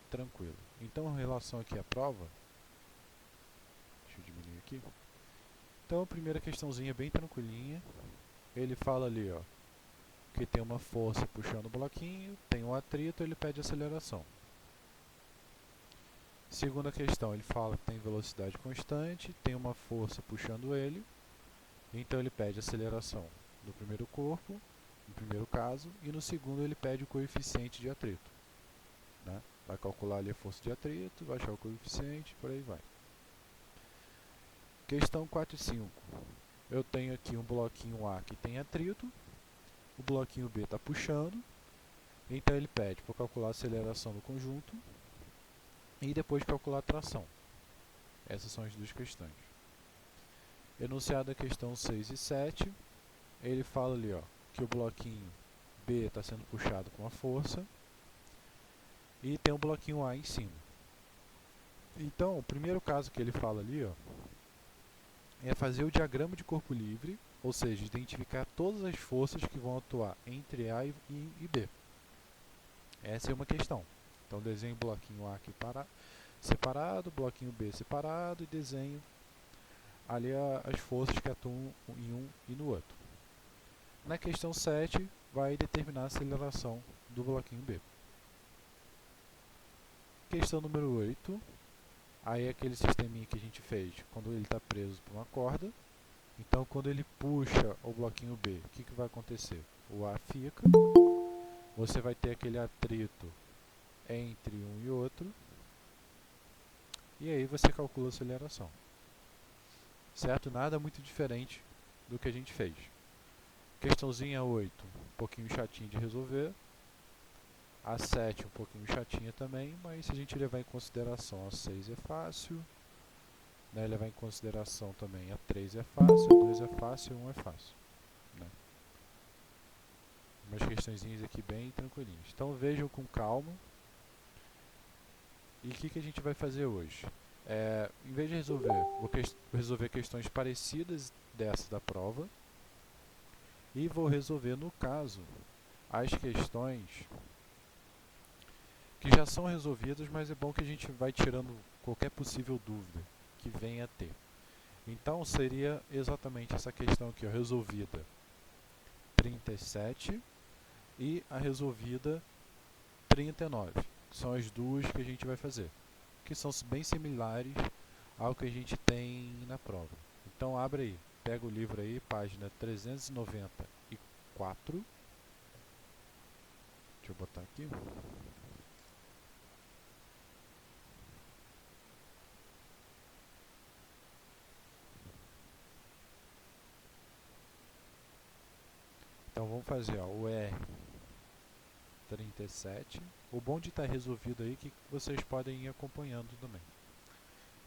tranquilo. Então, em relação aqui à prova, deixa eu diminuir aqui. Então, a primeira questãozinha é bem tranquilinha. Ele fala ali, ó, que tem uma força puxando o bloquinho, tem um atrito, ele pede aceleração. Segunda questão, ele fala que tem velocidade constante, tem uma força puxando ele, então ele pede aceleração no primeiro corpo, no primeiro caso, e no segundo ele pede o coeficiente de atrito. Né? Vai calcular ali a força de atrito, vai achar o coeficiente, por aí vai. Questão 4 e 5. Eu tenho aqui um bloquinho A que tem atrito, o bloquinho B está puxando, então ele pede para calcular a aceleração do conjunto e depois calcular a tração. Essas são as duas questões. Enunciado da questão 6 e 7, ele fala ali, ó, que o bloquinho B está sendo puxado com uma força e tem um bloquinho A em cima. Então, o primeiro caso que ele fala ali, ó, é fazer o diagrama de corpo livre, ou seja, identificar todas as forças que vão atuar entre A e B. Essa é uma questão. Então, desenho o bloquinho A aqui separado, bloquinho B separado e desenho ali as forças que atuam em um e no outro. Na questão 7, vai determinar a aceleração do bloquinho B. Questão número 8, aí é aquele sisteminha que a gente fez quando ele está preso por uma corda. Então, quando ele puxa o bloquinho B, o que vai acontecer? O A fica, você vai ter aquele atrito entre um e outro, e aí você calcula a aceleração. Certo? Nada muito diferente do que a gente fez. Questãozinha 8, um pouquinho chatinho de resolver. A 7 um pouquinho chatinha também, mas se a gente levar em consideração a 6 é fácil, né? Levar em consideração também a 3 é fácil, a 2 é fácil e a 1 é fácil. Né? Umas questõezinhas aqui bem tranquilinhas. Então vejam com calma. E o que a gente vai fazer hoje? Em vez de resolver, vou resolver questões parecidas dessa da prova e vou resolver, no caso, as questões que já são resolvidas, mas é bom que a gente vai tirando qualquer possível dúvida que venha a ter. Então, seria exatamente essa questão aqui, ó, resolvida 37 e a resolvida 39. Que são as duas que a gente vai fazer, que são bem similares ao que a gente tem na prova. Então, abre aí, pega o livro aí, página 394. Deixa eu botar aqui. Então vamos fazer, ó, o R37. O bom de estar resolvido aí é que vocês podem ir acompanhando também.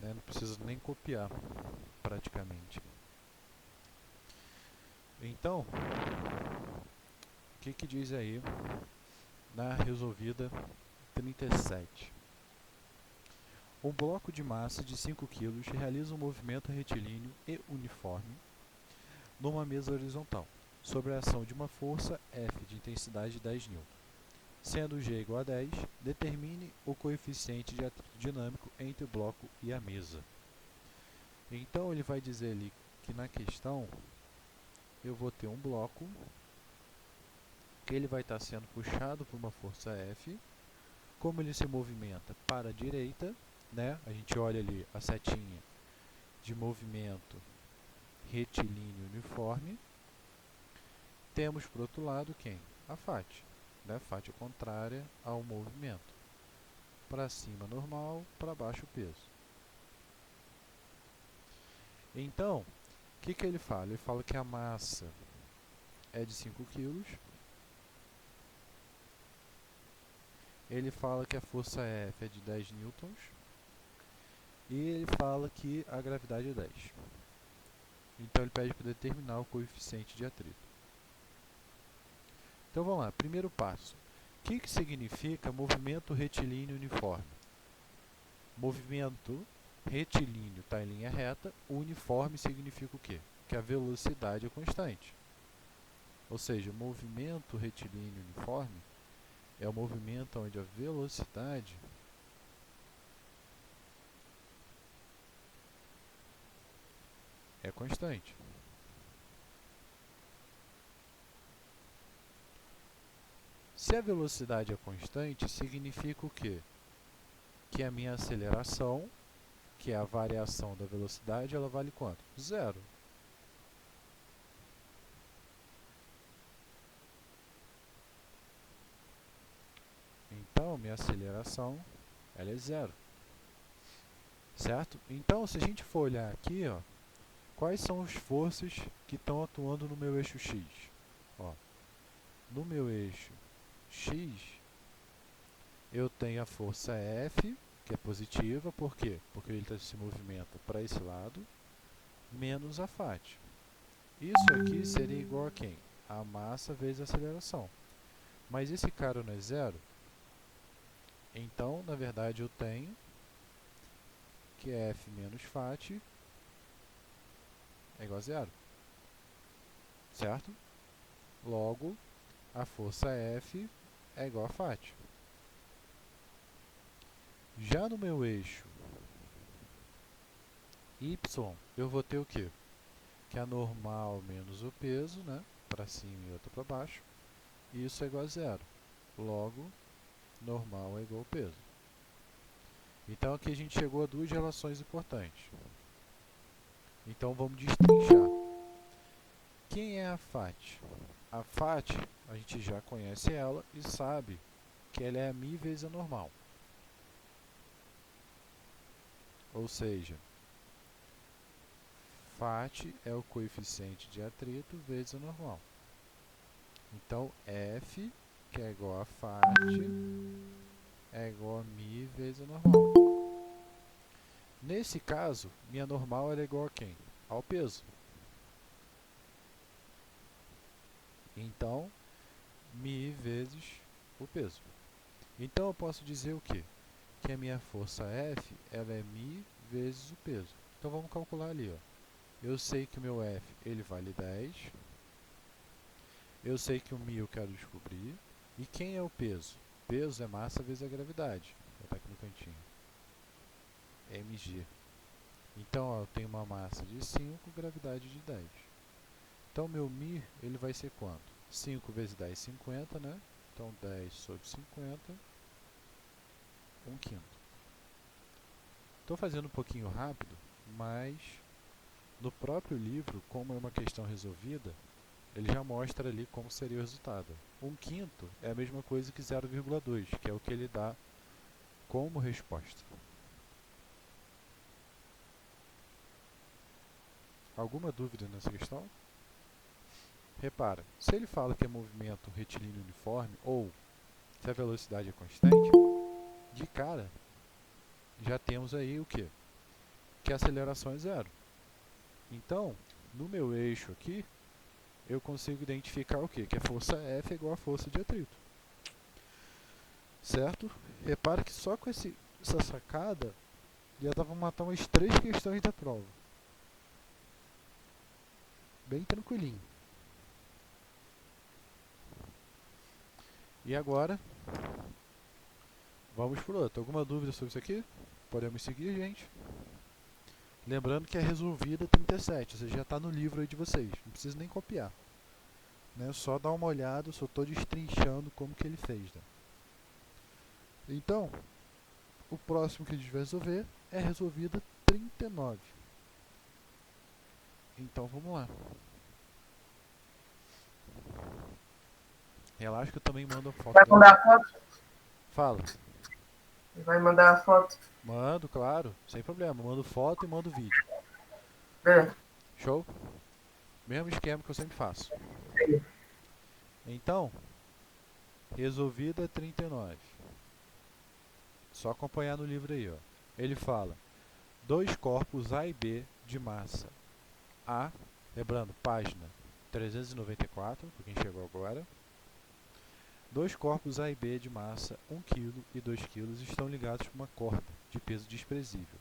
Né? Não precisa nem copiar, praticamente. Então, o que diz aí na resolvida 37? Um bloco de massa de 5 kg realiza um movimento retilíneo e uniforme numa mesa horizontal, sob a ação de uma força F de intensidade de 10 N. Sendo G igual a 10, determine o coeficiente de atrito dinâmico entre o bloco e a mesa. Então ele vai dizer ali que na questão eu vou ter um bloco que ele vai estar sendo puxado por uma força F. Como ele se movimenta para a direita, né? A gente olha ali a setinha de movimento retilíneo uniforme. Temos por outro lado quem? A FAT. Né? FAT é contrária ao movimento. Para cima normal, para baixo peso. Então, o que ele fala? Ele fala que a massa é de 5 kg. Ele fala que a força F é de 10 newtons. E ele fala que a gravidade é 10. Então ele pede para determinar o coeficiente de atrito. Então vamos lá, primeiro passo. O que significa movimento retilíneo uniforme? Movimento retilíneo está em linha reta, o uniforme significa o quê? Que a velocidade é constante. Ou seja, movimento retilíneo uniforme é o movimento onde a velocidade é constante. Se a velocidade é constante, significa o quê? Que a minha aceleração, que é a variação da velocidade, ela vale quanto? Zero. Então, minha aceleração, ela é zero. Certo? Então, se a gente for olhar aqui, ó, quais são as forças que estão atuando no meu eixo X? Ó, no meu eixo X, eu tenho a força F, que é positiva, por quê? Porque ele se movimenta para esse lado, menos a Φ. Isso aqui seria igual a quem? A massa vezes a aceleração. Mas esse cara não é zero? Então, na verdade, eu tenho que F menos Φ é igual a zero. Certo? Logo, a força F é igual a Φ. Já no meu eixo Y, eu vou ter o quê? Que é a normal menos o peso, né? Para cima e outra para baixo. E isso é igual a zero. Logo, normal é igual ao peso. Então aqui a gente chegou a duas relações importantes. Então vamos destrinchar. Quem é a Φ? A Φ, a gente já conhece ela e sabe que ela é a μ vezes a normal. Ou seja, Φ é o coeficiente de atrito vezes a normal. Então, F, que é igual a Φ, é igual a μ vezes a normal. Nesse caso, minha normal é igual a quem? Ao peso. Então, μ vezes o peso. Então, eu posso dizer o quê? Que a minha força F ela é μ vezes o peso. Então, vamos calcular ali. Ó. Eu sei que o meu F ele vale 10. Eu sei que o μ eu quero descobrir. E quem é o peso? Peso é massa vezes a gravidade. Vou botar aqui no cantinho. mg. Então, ó, eu tenho uma massa de 5, gravidade de 10. Então, meu μ ele vai ser quanto? 5 vezes 10, 50, né? Então, 10 sobre 50, 1/5. Estou fazendo um pouquinho rápido, mas no próprio livro, como é uma questão resolvida, ele já mostra ali como seria o resultado. 1/5 é a mesma coisa que 0,2, que é o que ele dá como resposta. Alguma dúvida nessa questão? Repara, se ele fala que é movimento retilíneo uniforme, ou se a velocidade é constante, de cara, já temos aí o quê? Que a aceleração é zero. Então, no meu eixo aqui, eu consigo identificar o quê? Que a força F é igual à força de atrito. Certo? Repara que só com essa sacada, já dá para matar umas 3 questões da prova. Bem tranquilinho. E agora, vamos para o outro. Alguma dúvida sobre isso aqui? Podemos seguir, gente. Lembrando que é resolvida 37, ou seja, já está no livro aí de vocês. Não precisa nem copiar. Né? Só dar uma olhada, só estou destrinchando como que ele fez. Né? Então, o próximo que a gente vai resolver é resolvida 39. Então, vamos lá. Relaxa que eu também mando a foto. Vai mandar a foto? Fala. Vai mandar a foto? Mando, claro, sem problema. Mando foto e mando vídeo. É. Show? Mesmo esquema que eu sempre faço. Sim. Então, resolvida 39. Só acompanhar no livro aí, ó. Ele fala: dois corpos A e B de massa A, lembrando, página 394, para quem chegou agora. Dois corpos A e B de massa 1 kg e 2 kg estão ligados por uma corda de peso desprezível,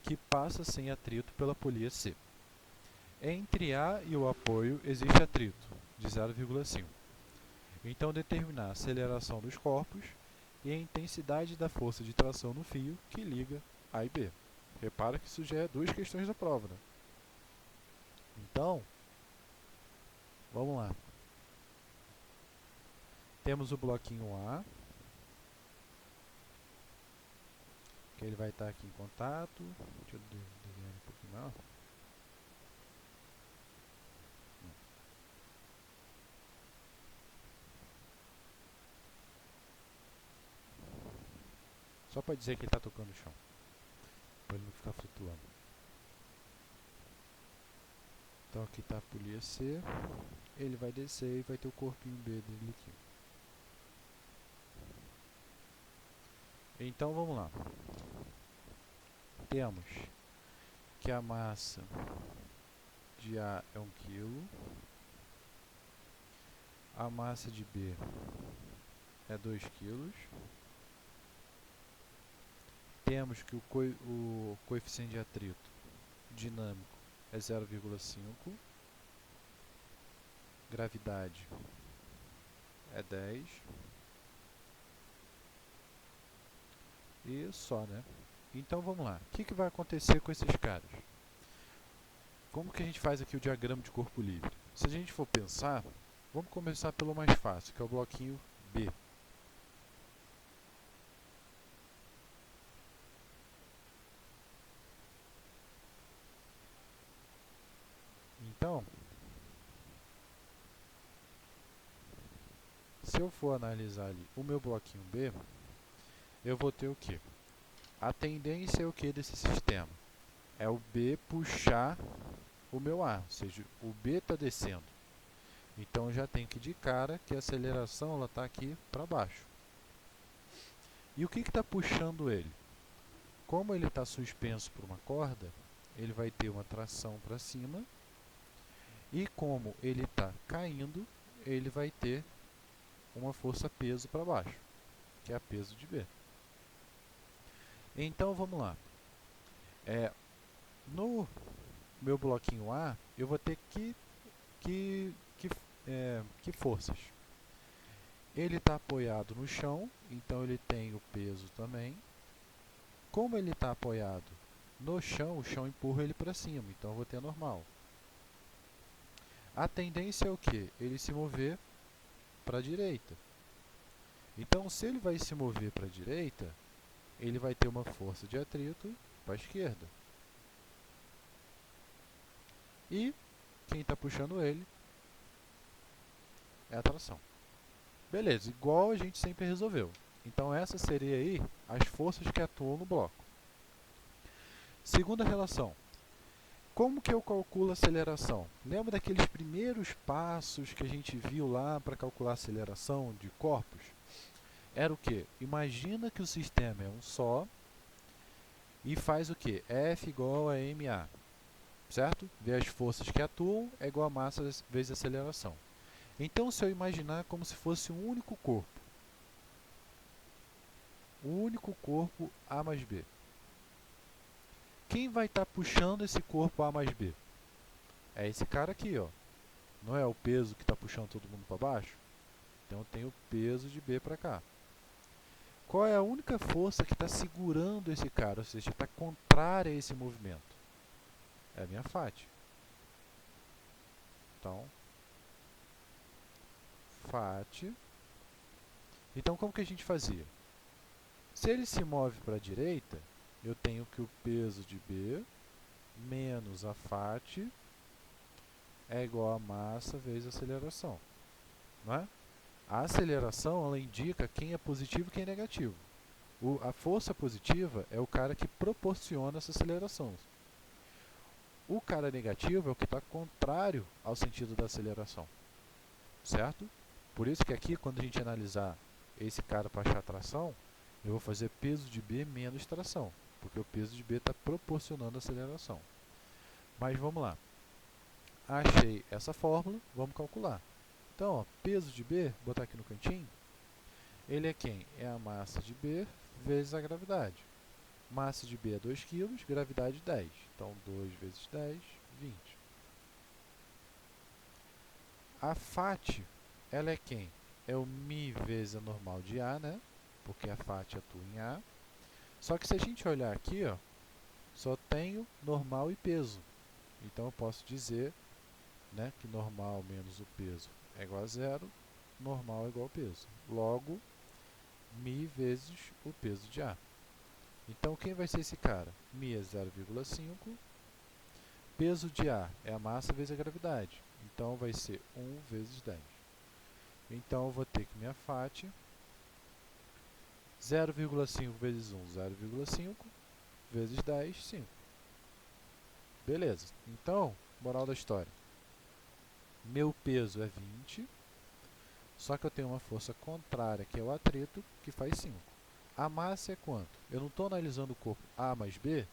que passa sem atrito pela polia C. Entre A e o apoio existe atrito, de 0,5. Então, determinar a aceleração dos corpos e a intensidade da força de tração no fio que liga A e B. Repara que isso já é duas questões da prova, né? Então, vamos lá. Temos o bloquinho A, que ele vai estar aqui em contato. Deixa eu desenhar um pouquinho maior. Só para dizer que ele está tocando o chão, para ele não ficar flutuando. Então aqui está a polia C, ele vai descer e vai ter o corpinho B dele aqui. Então vamos lá. Temos que a massa de A é 1 kg, a massa de B é 2 kg, temos que o coeficiente de atrito dinâmico é 0,5, gravidade é 10 e só, né? Então vamos lá, o que vai acontecer com esses caras? Como que a gente faz aqui o diagrama de corpo livre? Se a gente for pensar, vamos começar pelo mais fácil, que é o bloquinho B. Então, se eu for analisar ali o meu bloquinho B, eu vou ter o quê? A tendência é o que desse sistema? É o B puxar o meu A, ou seja, o B está descendo. Então eu já tenho que de cara que a aceleração está aqui para baixo. E o que está puxando ele? Como ele está suspenso por uma corda, ele vai ter uma tração para cima. E como ele está caindo, ele vai ter uma força-peso para baixo, que é a peso de B. Então vamos lá. No meu bloquinho A, eu vou ter que forças? Ele está apoiado no chão, então ele tem o peso também. Como ele está apoiado no chão, o chão empurra ele para cima, então eu vou ter normal. A tendência é o quê? Ele se mover para a direita. Então, se ele vai se mover para a direita, ele vai ter uma força de atrito para a esquerda. E quem está puxando ele é a tração. Beleza, igual a gente sempre resolveu. Então essa seria aí as forças que atuam no bloco. Segunda relação. Como que eu calculo a aceleração? Lembra daqueles primeiros passos que a gente viu lá para calcular a aceleração de corpos? Era o quê? Imagina que o sistema é um só e faz o quê? F igual a ma, certo? Vê as forças que atuam é igual a massa vezes a aceleração. Então, se eu imaginar como se fosse um único corpo, A mais B. Quem vai estar puxando esse corpo A mais B? É esse cara aqui, ó. Não é o peso que está puxando todo mundo para baixo? Então tem o peso de B para cá. Qual é a única força que está segurando esse cara? Ou seja, está contrária a esse movimento? É a minha FAT. Então, FAT. Então, como que a gente fazia? Se ele se move para a direita, eu tenho que o peso de B menos a FAT é igual a massa vezes a aceleração. Não é? A aceleração ela indica quem é positivo e quem é negativo. A força positiva é o cara que proporciona essa aceleração. O cara negativo é o que está contrário ao sentido da aceleração. Certo? Por isso que aqui, quando a gente analisar esse cara para achar tração, eu vou fazer peso de B menos tração, porque o peso de B está proporcionando a aceleração. Mas vamos lá. Achei essa fórmula, vamos calcular. Então, ó, peso de B, vou botar aqui no cantinho, ele é quem? É a massa de B vezes a gravidade. Massa de B é 2 kg, gravidade 10. Então, 2 vezes 10, 20. A FAT, ela é quem? É o μ vezes a normal de A, né? Porque a FAT atua em A. Só que se a gente olhar aqui, ó, só tenho normal e peso. Então, eu posso dizer né? Que normal menos o peso é igual a zero, normal é igual ao peso. Logo, μ vezes o peso de A. Então, quem vai ser esse cara? μ é 0,5, peso de A é a massa vezes a gravidade. Então, vai ser 1 vezes 10. Então, eu vou ter que minha FAT 0,5 vezes 1, 0,5, vezes 10, 5. Beleza. Então, moral da história. Meu peso é 20, só que eu tenho uma força contrária, que é o atrito, que faz 5. A massa é quanto? Eu não estou analisando o corpo A mais B,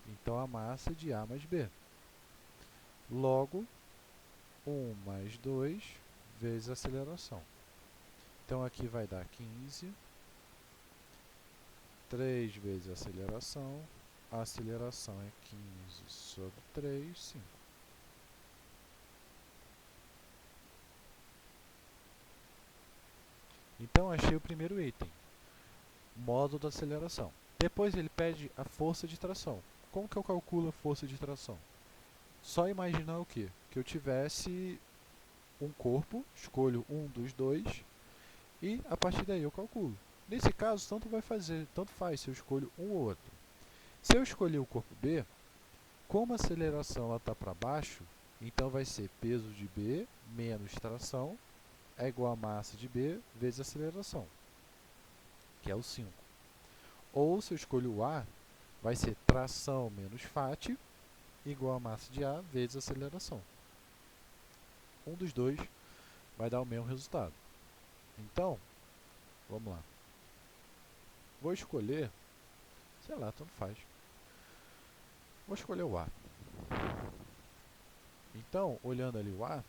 então a massa é de A mais B. Logo, 1 mais 2 vezes a aceleração. Então aqui vai dar 15, 3 vezes a aceleração é 15 sobre 3, 5. Então achei o primeiro item, módulo da aceleração. Depois ele pede a força de tração. Como que eu calculo a força de tração? Só imaginar o quê? Que eu tivesse um corpo, escolho um dos dois e a partir daí eu calculo. Nesse caso, tanto faz se eu escolho um ou outro. Se eu escolher o corpo B, como a aceleração está para baixo, então vai ser peso de B menos tração é igual a massa de B vezes a aceleração, que é o 5. Ou se eu escolho o A, vai ser tração menos FAT igual a massa de A vezes a aceleração. Um dos dois vai dar o mesmo resultado. Então, vamos lá. Vou escolher, sei lá, tanto faz. Vou escolher o A. Então, olhando ali o A,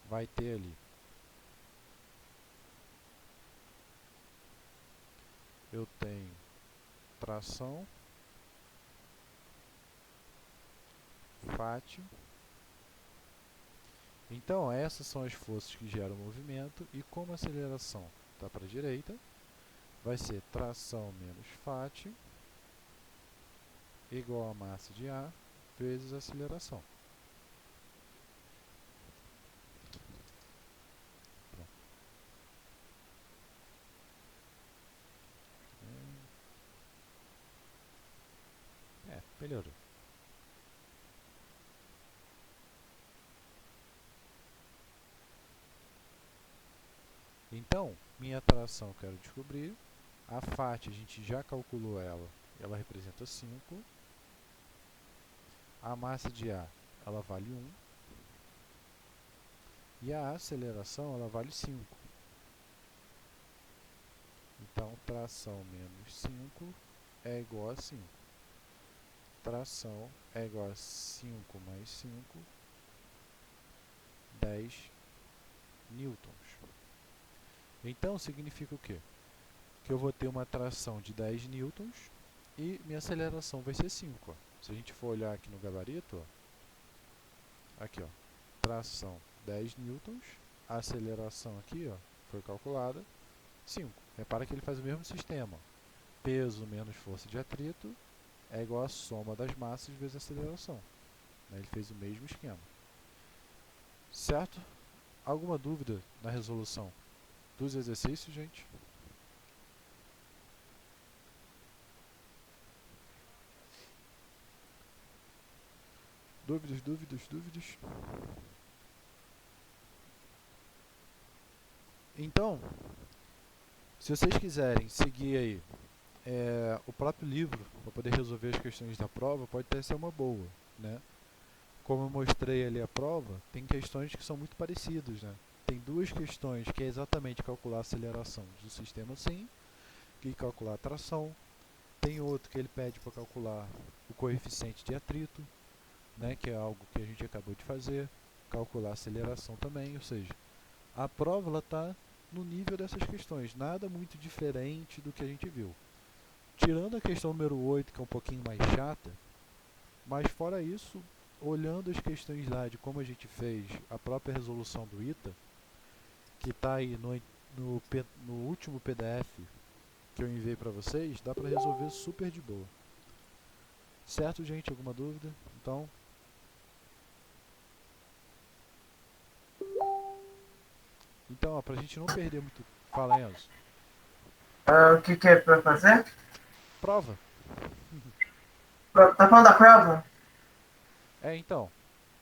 vai ter ali. Eu tenho tração, FAT. Então, essas são as forças que geram o movimento e como a aceleração está para a direita, vai ser tração menos FAT igual a massa de A vezes a aceleração. Pronto. Melhorou. Então, minha tração eu quero descobrir. A FAT a gente já calculou ela representa 5. A massa de A ela vale 1. E a aceleração ela vale 5. Então, tração menos 5 é igual a 5. Tração é igual a 5 mais 5, 10 newtons. Então, significa o quê? Que eu vou ter uma tração de 10 newtons e minha aceleração vai ser 5. Ó. Se a gente for olhar aqui no gabarito, ó, aqui, ó, tração 10 newtons, a aceleração aqui, ó, foi calculada 5. Repara que ele faz o mesmo sistema. Peso menos força de atrito é igual a soma das massas vezes a aceleração. Ele fez o mesmo esquema. Certo? Alguma dúvida na resolução dos exercícios, gente? Dúvidas, dúvidas, dúvidas? Então, se vocês quiserem seguir aí o próprio livro para poder resolver as questões da prova, pode até ser uma boa, né? Como eu mostrei ali a prova, tem questões que são muito parecidas, né? Tem duas questões que é exatamente calcular a aceleração do sistema sim e calcular a tração. Tem outro que ele pede para calcular o coeficiente de atrito, né, que é algo que a gente acabou de fazer, calcular a aceleração também, ou seja, a prova está no nível dessas questões, nada muito diferente do que a gente viu. Tirando a questão número 8, que é um pouquinho mais chata, mas fora isso, olhando as questões lá de como a gente fez a própria resolução do ITA, que está aí no último PDF que eu enviei para vocês, dá para resolver super de boa. Certo, gente? Alguma dúvida? Então, ó, pra gente não perder muito. Fala, Enzo. O que é pra fazer? Prova. Tá falando da prova? Então.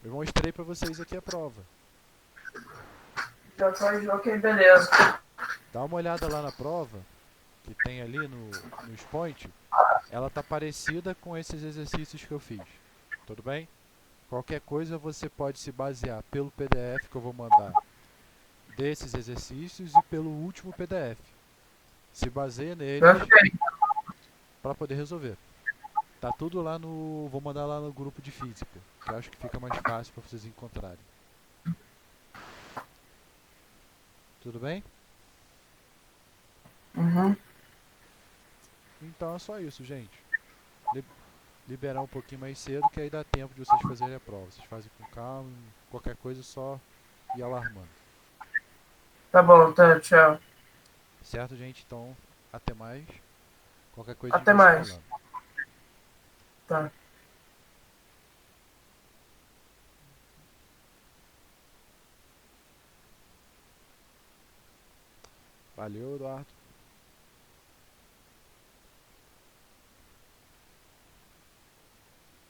Eu mostrei pra vocês aqui a prova. Já foi, ok, beleza. Dá uma olhada lá na prova, que tem ali no Spoint. Ela tá parecida com esses exercícios que eu fiz. Tudo bem? Qualquer coisa você pode se basear pelo PDF que eu vou mandar desses exercícios e pelo último PDF. Se baseia neles Ok. para poder resolver. Tá tudo lá no. Vou mandar lá no grupo de física, que eu acho que fica mais fácil para vocês encontrarem. Tudo bem? Uhum. Então é só isso, gente. Liberar um pouquinho mais cedo, que aí dá tempo de vocês fazerem a prova. Vocês fazem com calma, qualquer coisa só ir alarmando. Tá bom, tá, tchau. Certo, gente? Então, até mais. Qualquer coisa a gente Até vai se mais. falando. Tá. Valeu, Eduardo.